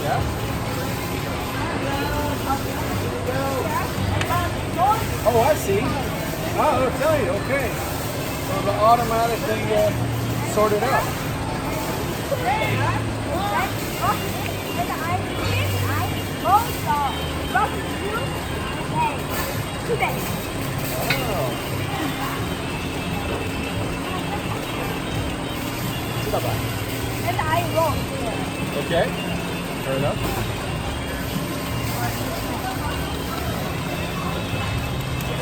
Yeah? Oh, I see. Oh, it'll tell you. Okay. So the automatic thing sort it out. And I wrote here. Okay. Fair enough.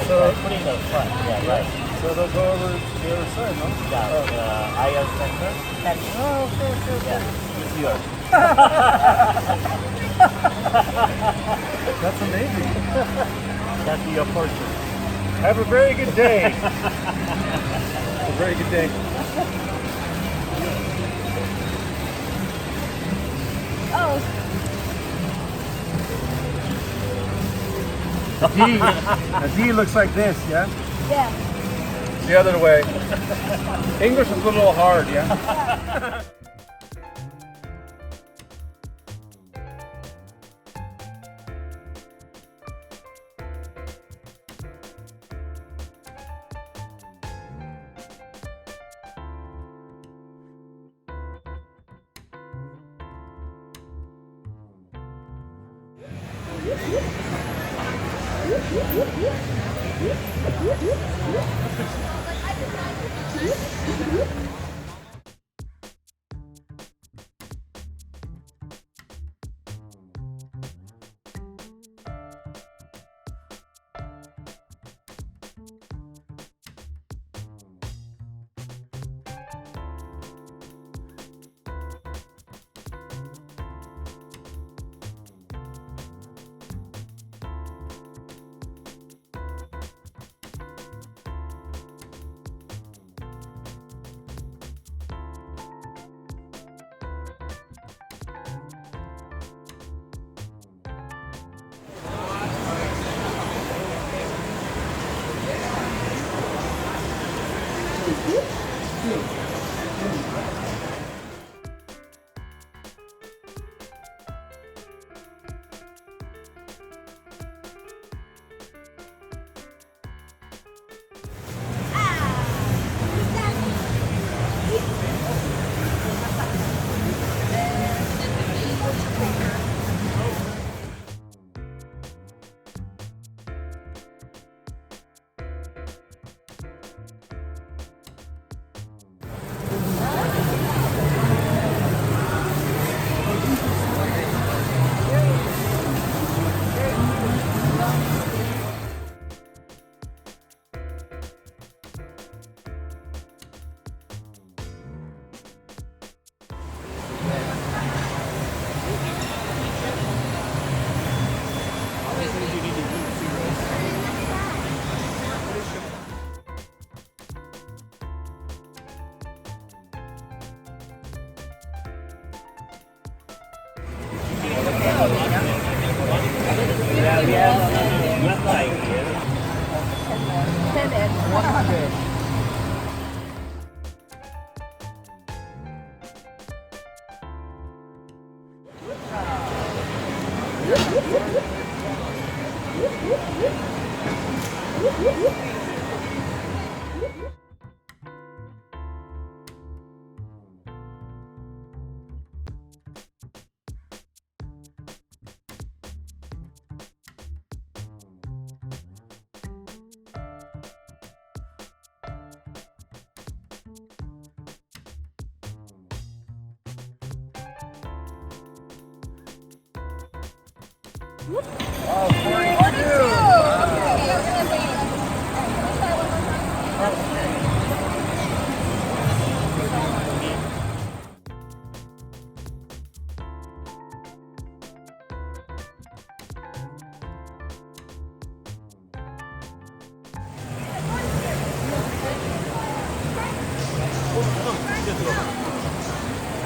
So put in the front, yeah, right. So they'll go over to the other side, huh? Yeah, the IR center. Oh, okay. Yeah, it's yours. That's amazing. That's your portion. Have a very good day. A very good day. Oh. The D looks like this, yeah? Yeah. The other way. English is a little hard, yeah?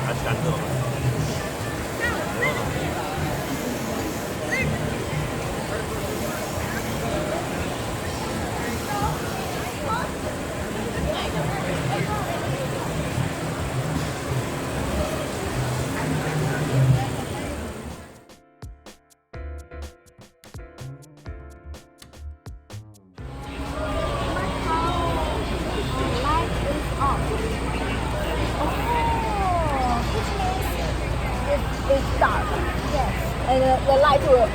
아직 안 들어가. And the light will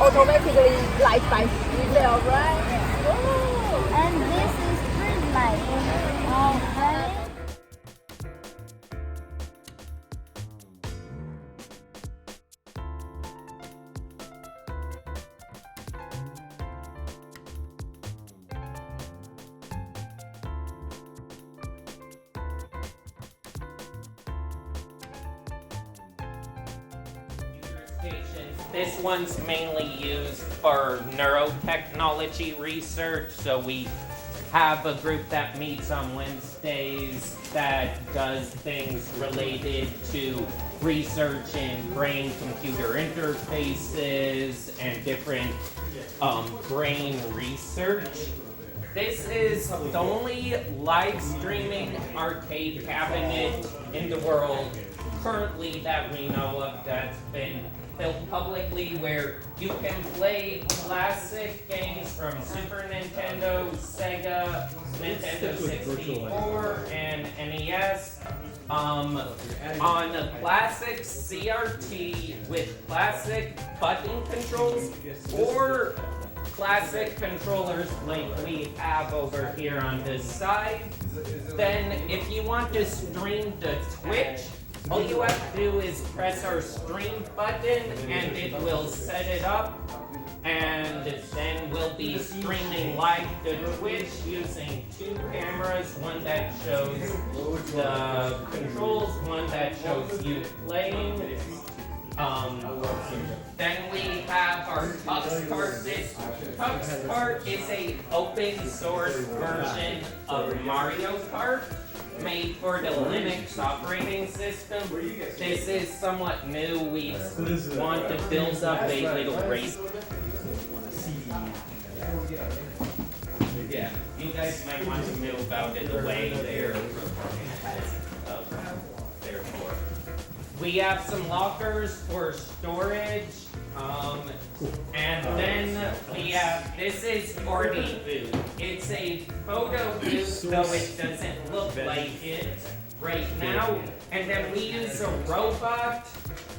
automatically light by itself, right? Oh. And this is street light. Okay. This one's mainly used for neurotechnology research, so we have a group that meets on Wednesdays that does things related to research in brain-computer interfaces and different brain research. This is the only live streaming arcade cabinet in the world currently that we know of that's been built publicly, where you can play classic games from Super Nintendo, Sega, Nintendo 64, and NES on a classic CRT with classic button controls or classic controllers like we have over here on this side. Then if you want to stream to Twitch, all you have to do is press our stream button and it will set it up, and then we'll be streaming live to Twitch using two cameras, one that shows the controls, one that shows you playing. Then we have our Tux cart. This Tux cart is a open source version of Mario Kart, made for the Linux operating system. This is somewhat new. We want to build up a little race. Yeah, you guys might want to move out of the way there. Therefore, we have some lockers for storage. And then we have, this is Orby food. It's a photo booth, though it doesn't look like it right now. And then we use a robot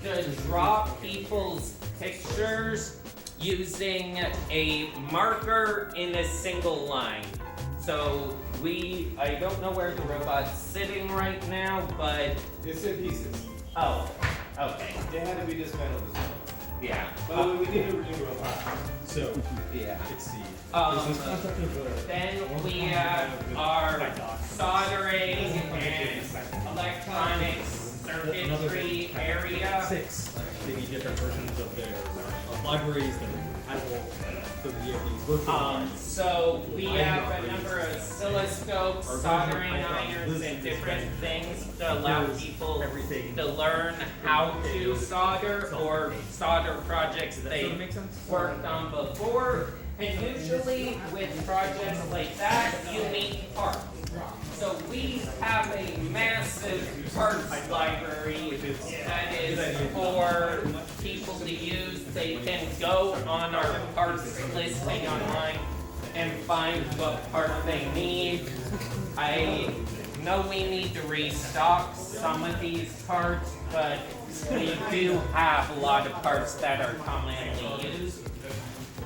to draw people's pictures using a marker in a single line. So I don't know where the robot's sitting right now, but... It's in pieces. Oh, okay. They had to be dismantled as well. Yeah. But we need to renew a lot. So, Yeah. let's see. Then we have our soldering and electronics circuitry area. 6 maybe different versions of their libraries that are compatible for the VFDs. So we have a number of oscilloscopes, soldering irons, and different things to allow people to learn how to solder or solder projects they worked on before. And usually with projects like that, you need parts. So we have a massive parts library that is for people to use. They can go on our parts listing online and find what part they need. I know we need to restock some of these parts, but we do have a lot of parts that are commonly used.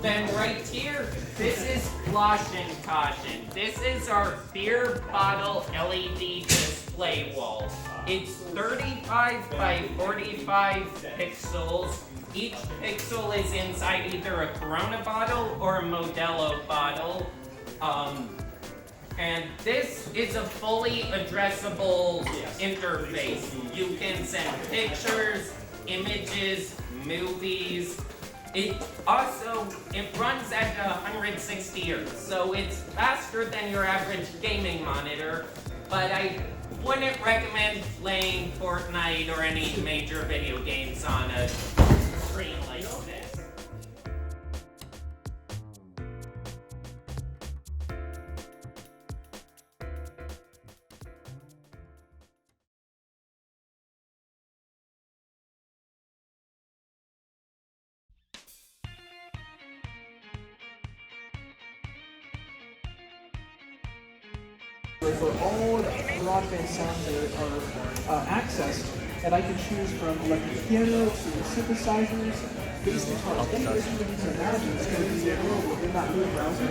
Then right here, this is Caution Caution. This is our beer bottle LED display wall. It's 35 by 45 pixels. Each pixel is inside either a Corona bottle or a Modelo bottle. And this is a fully addressable interface. You can send pictures, images, movies. It runs at 160 Hz, so it's faster than your average gaming monitor, but I wouldn't recommend playing Fortnite or any major video games on a screen like this. For all broadband sound are accessed and I can choose from electric piano to synthesizers, bass guitars, any instrument you can imagine is going to be available within that new browser.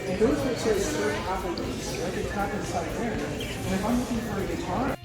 And those are sort of search Apple links. I can tap inside there, and if I'm looking for a guitar,